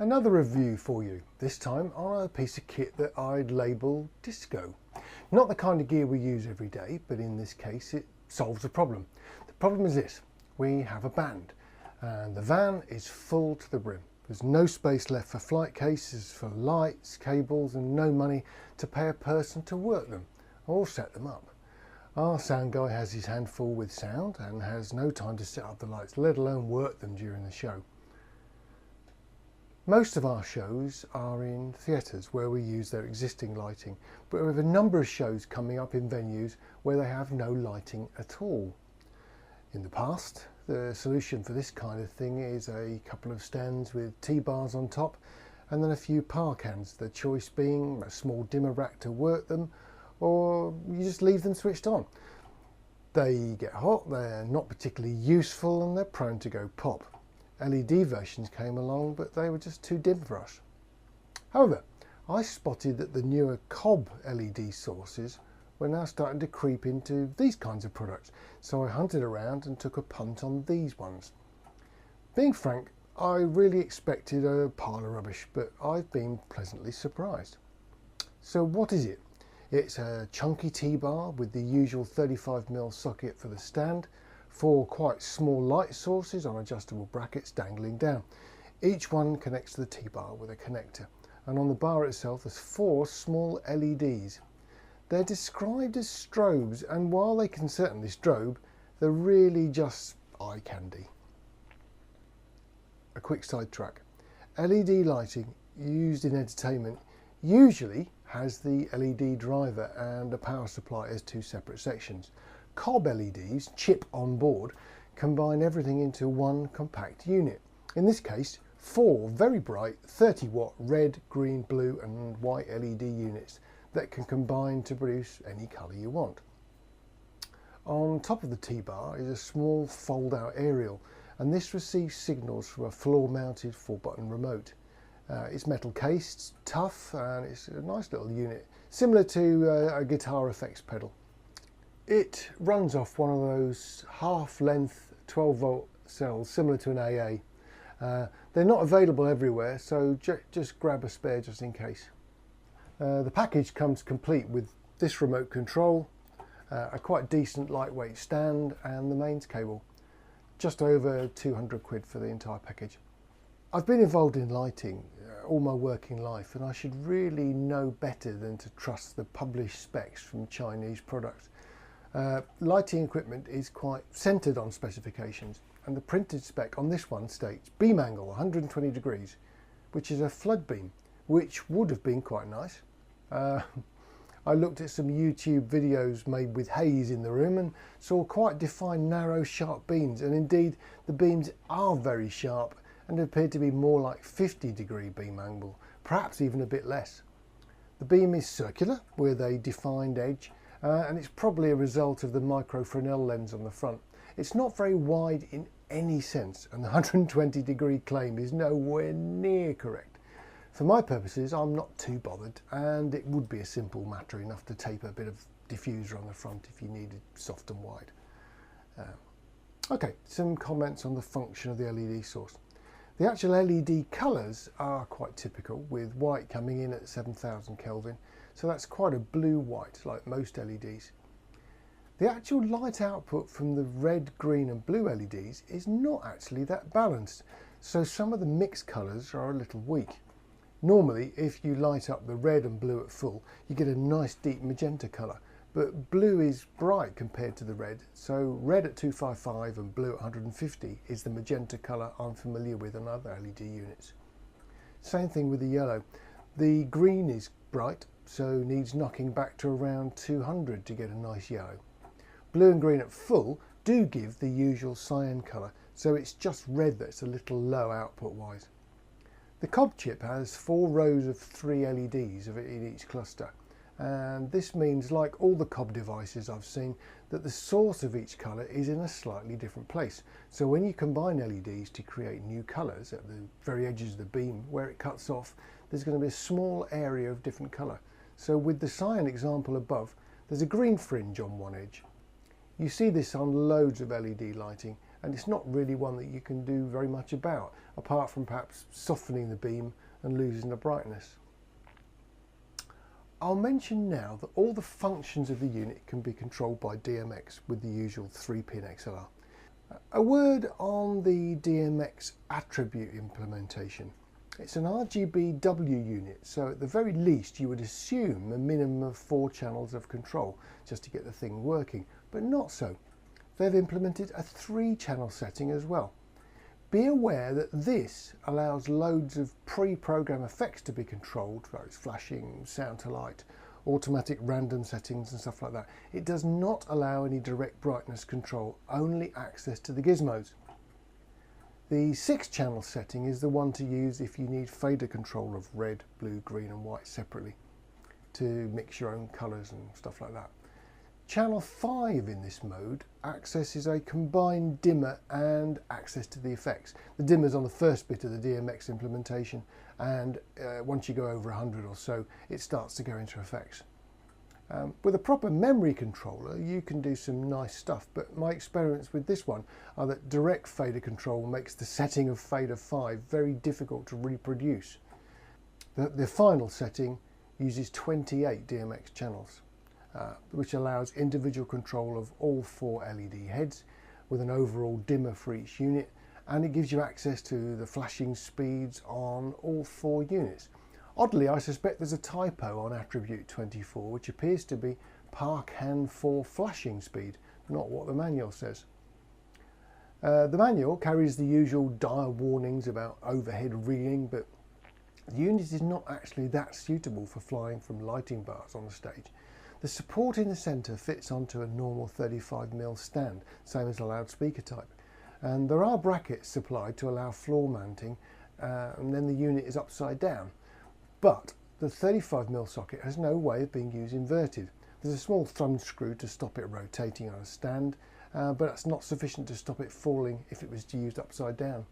Another review for you, this time on a piece of kit that I'd label disco. Not the kind of gear we use every day, but in this case it solves a problem. The problem is this: we have a band and the van is full to the brim. There's no space left for flight cases, for lights, cables, and no money to pay a person to work them or set them up. Our sound guy has his hand full with sound and has no time to set up the lights, let alone work them during the show. Most of our shows are in theatres where we use their existing lighting, but we have a number of shows coming up in venues where they have no lighting at all. In the past, the solution for this kind of thing is a couple of stands with T-bars on top and then a few power cans, the choice being a small dimmer rack to work them, or you just leave them switched on. They get hot, they're not particularly useful, and they're prone to go pop. LED versions came along, but they were just too dim for us. However, I spotted that the newer COB LED sources were now starting to creep into these kinds of products, so I hunted around and took a punt on these ones. Being frank, I really expected a pile of rubbish, but I've been pleasantly surprised. So what is it? It's a chunky T-bar with the usual 35mm socket for the stand, 4 quite small light sources on adjustable brackets dangling down. Each one connects to the T-bar with a connector, and on the bar itself there's 4 small LEDs. They're described as strobes, and while they can certainly strobe, they're really just eye candy. A quick sidetrack. LED lighting used in entertainment usually has the LED driver and a power supply as 2 separate sections. COB LEDs, chip on board, combine everything into one compact unit. In this case, 4 very bright 30-watt red, green, blue and white LED units that can combine to produce any colour you want. On top of the T-bar is a small fold-out aerial, and this receives signals from a floor-mounted 4-button remote. It's metal cased, tough, and it's a nice little unit, similar to a guitar effects pedal. It runs off one of those half-length 12-volt cells, similar to an AA. They're not available everywhere, so just grab a spare just in case. The package comes complete with this remote control, a quite decent lightweight stand, and the mains cable. Just over 200 quid for the entire package. I've been involved in lighting all my working life, and I should really know better than to trust the published specs from Chinese products. Lighting equipment is quite centred on specifications, and the printed spec on this one states beam angle 120 degrees, which is a flood beam, which would have been quite nice. I looked at some YouTube videos made with haze in the room and saw quite defined narrow sharp beams, and indeed the beams are very sharp and appear to be more like 50-degree beam angle, perhaps even a bit less. The beam is circular with a defined edge, and it's probably a result of the micro Fresnel lens on the front. It's not very wide in any sense, and the 120-degree claim is nowhere near correct. For my purposes, I'm not too bothered, and it would be a simple matter enough to tape a bit of diffuser on the front if you needed soft and wide. Okay, some comments on the function of the LED source. The actual LED colours are quite typical, with white coming in at 7000 Kelvin, so that's quite a blue-white like most LEDs. The actual light output from the red, green and blue LEDs is not actually that balanced, so some of the mixed colours are a little weak. Normally, if you light up the red and blue at full, you get a nice deep magenta colour, but blue is bright compared to the red, so red at 255 and blue at 150 is the magenta colour I'm familiar with on other LED units. Same thing with the yellow. The green is bright, so needs knocking back to around 200 to get a nice yellow. Blue and green at full do give the usual cyan colour, so it's just red that's a little low output wise. The COB chip has 4 rows of 3 LEDs in each cluster, and this means, like all the COB devices I've seen, that the source of each colour is in a slightly different place. So when you combine LEDs to create new colours at the very edges of the beam where it cuts off, there's going to be a small area of different colour. So with the cyan example above, there's a green fringe on one edge. You see this on loads of LED lighting, and it's not really one that you can do very much about, apart from perhaps softening the beam and losing the brightness. I'll mention now that all the functions of the unit can be controlled by DMX with the usual 3-pin XLR. A word on the DMX attribute implementation. It's an RGBW unit, so at the very least you would assume a minimum of 4 channels of control just to get the thing working, but not so. They've implemented a 3-channel setting as well. Be aware that this allows loads of pre-programmed effects to be controlled, like flashing, sound to light, automatic random settings and stuff like that. It does not allow any direct brightness control, only access to the gizmos. The 6-channel setting is the one to use if you need fader control of red, blue, green and white separately to mix your own colours and stuff like that. Channel 5 in this mode accesses a combined dimmer and access to the effects. The dimmer's on the first bit of the DMX implementation, and once you go over 100 or so it starts to go into effects. With a proper memory controller you can do some nice stuff, but my experience with this one are that direct fader control makes the setting of fader 5 very difficult to reproduce. The final setting uses 28 DMX channels, which allows individual control of all 4 LED heads with an overall dimmer for each unit, and it gives you access to the flashing speeds on all 4 units. Oddly, I suspect there's a typo on attribute 24, which appears to be ParCan 4 flashing speed, not what the manual says. The manual carries the usual dire warnings about overhead reeling, but the unit is not actually that suitable for flying from lighting bars on the stage. The support in the centre fits onto a normal 35mm stand, same as a loudspeaker type. And there are brackets supplied to allow floor mounting, and then the unit is upside down. But the 35mm socket has no way of being used inverted. There's a small thumb screw to stop it rotating on a stand, but that's not sufficient to stop it falling if it was used upside down.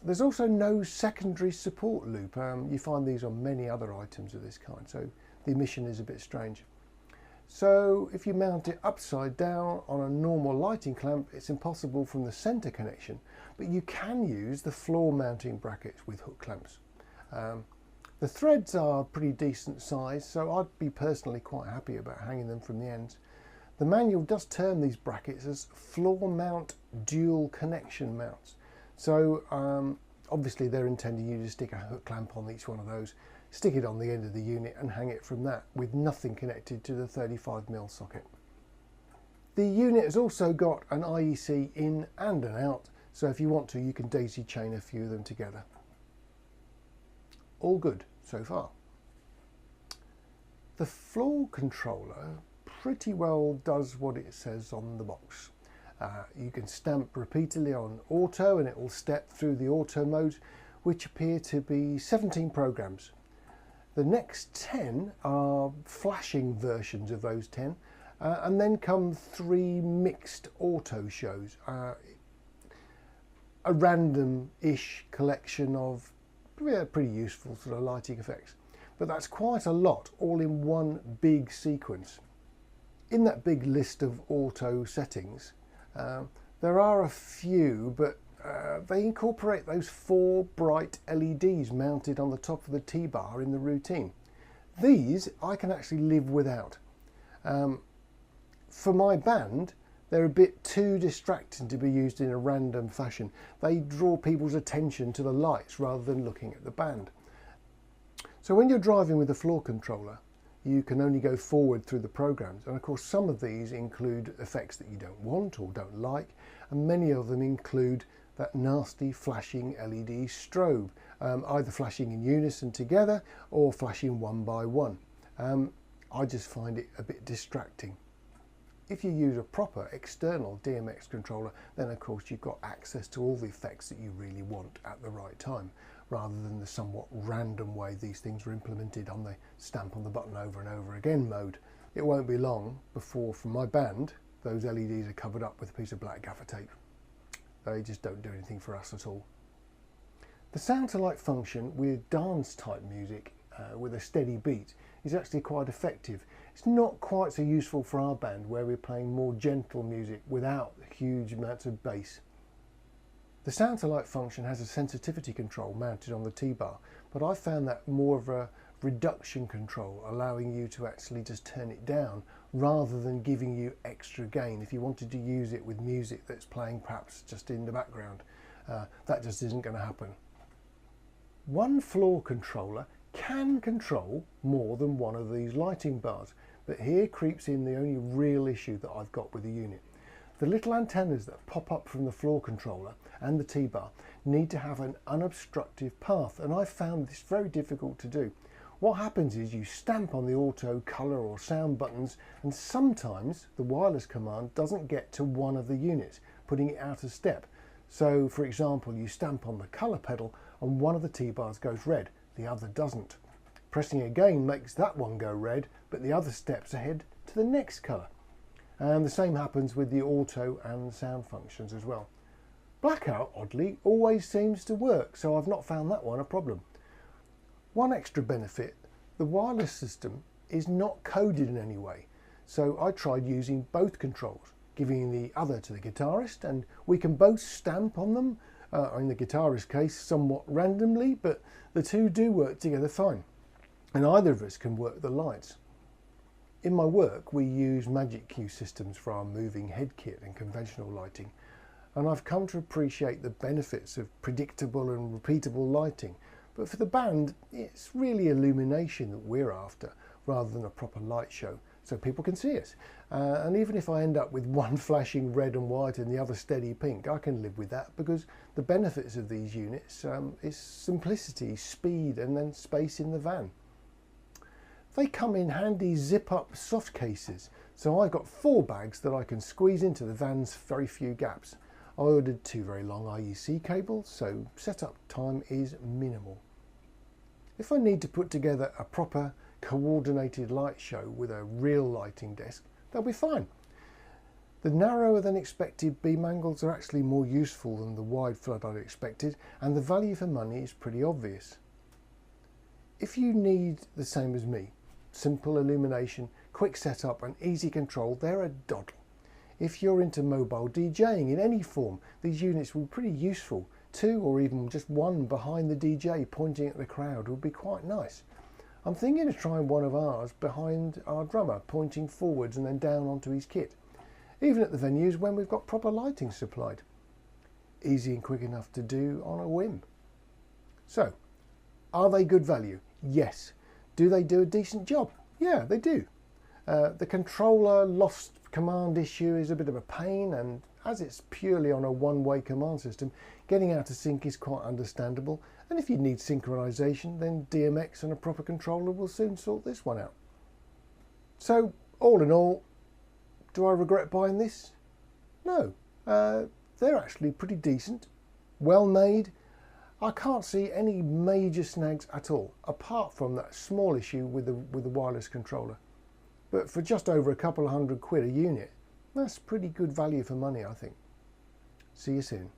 There's also no secondary support loop. You find these on many other items of this kind, so the emission is a bit strange. So if you mount it upside down on a normal lighting clamp, it's impossible from the centre connection, but you can use the floor mounting brackets with hook clamps. The threads are pretty decent size, so I'd be personally quite happy about hanging them from the ends. The manual does term these brackets as floor mount dual connection mounts. So obviously they're intending you to stick a hook clamp on each one of those, stick it on the end of the unit and hang it from that with nothing connected to the 35mm socket. The unit has also got an IEC in and an out, so if you want to you can daisy chain a few of them together. All good so far. The floor controller pretty well does what it says on the box. You can stamp repeatedly on auto and it will step through the auto modes, which appear to be 17 programs. The next 10 are flashing versions of those 10, and then come 3 mixed auto shows, a random-ish collection of pretty useful sort of lighting effects. But that's quite a lot, all in one big sequence. In that big list of auto settings, there are a few, but they incorporate those 4 bright LEDs mounted on the top of the T-bar in the routine. These I can actually live without. For my band, they're a bit too distracting to be used in a random fashion. They draw people's attention to the lights rather than looking at the band. So when you're driving with a floor controller, you can only go forward through the programs, and of course some of these include effects that you don't want or don't like, and many of them include that nasty flashing LED strobe, either flashing in unison together or flashing one by one. I just find it a bit distracting. If you use a proper external DMX controller, then of course you've got access to all the effects that you really want at the right time, rather than the somewhat random way these things are implemented on the stamp on the button over and over again mode. It won't be long before, from my band, those LEDs are covered up with a piece of black gaffer tape. They just don't do anything for us at all. The sound to light function with dance type music with a steady beat is actually quite effective. It's not quite so useful for our band where we're playing more gentle music without huge amounts of bass. The sound to light function has a sensitivity control mounted on the T-bar, but I found that more of a reduction control, allowing you to actually just turn it down rather than giving you extra gain if you wanted to use it with music that's playing perhaps just in the background. That just isn't going to happen. One floor controller can control more than one of these lighting bars, but here creeps in the only real issue that I've got with the unit. The little antennas that pop up from the floor controller and the T-bar need to have an unobstructive path, and I've found this very difficult to do. What happens is you stamp on the auto, colour or sound buttons, and sometimes the wireless command doesn't get to one of the units, putting it out of step. So for example, you stamp on the colour pedal and one of the T-bars goes red, the other doesn't. Pressing again makes that one go red, but the other steps ahead to the next colour. And the same happens with the auto and sound functions as well. Blackout, oddly, always seems to work, so I've not found that one a problem. One extra benefit, the wireless system is not coded in any way, so I tried using both controls, giving the other to the guitarist, and we can both stamp on them, in the guitarist's case somewhat randomly, but the two do work together fine, and either of us can work the lights. In my work we use Magic Cue systems for our moving head kit and conventional lighting, and I've come to appreciate the benefits of predictable and repeatable lighting, but for the band it's really illumination that we're after rather than a proper light show, so people can see us. And even if I end up with one flashing red and white and the other steady pink, I can live with that, because the benefits of these units is simplicity, speed and then space in the van. They come in handy zip-up soft cases, so I've got 4 bags that I can squeeze into the van's very few gaps. I ordered 2 very long IEC cables, so setup time is minimal. If I need to put together a proper coordinated light show with a real lighting desk, they'll be fine. The narrower than expected beam angles are actually more useful than the wide flood I'd expected, and the value for money is pretty obvious. If you need the same as me, simple illumination, quick setup and easy control, they're a doddle. If you're into mobile DJing in any form, these units will be pretty useful. 2 or even just 1 behind the DJ pointing at the crowd would be quite nice. I'm thinking of trying one of ours behind our drummer, pointing forwards and then down onto his kit, even at the venues when we've got proper lighting supplied. Easy and quick enough to do on a whim. So, are they good value? Yes. Do they do a decent job? Yeah, they do. The controller lost command issue is a bit of a pain, and as it's purely on a one-way command system, getting out of sync is quite understandable, and if you need synchronization, then DMX and a proper controller will soon sort this one out. So, all in all, do I regret buying this? No. They're actually pretty decent, well made. I can't see any major snags at all, apart from that small issue with the wireless controller. But for just over a couple of £100 a unit, that's pretty good value for money, I think. See you soon.